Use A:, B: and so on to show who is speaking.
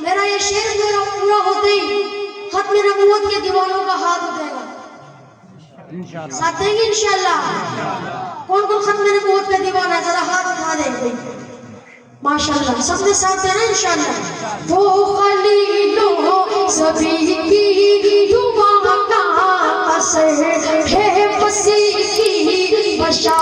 A: मेरा ये शेर मेरा पूरा होते ही खत्म नबूवत के दीवानों का हाथ उठेगा इंशाअल्लाह। साथ देंगे इंशाअल्लाह। कौन कौन खत्म नबूवत का दीवाना है जरा हाथ उठा देंगे माशाअल्लाह। सबने साथ देना इंशाअल्लाह। वो खलीलों सभी की दुआ का असर है मसीह की बशा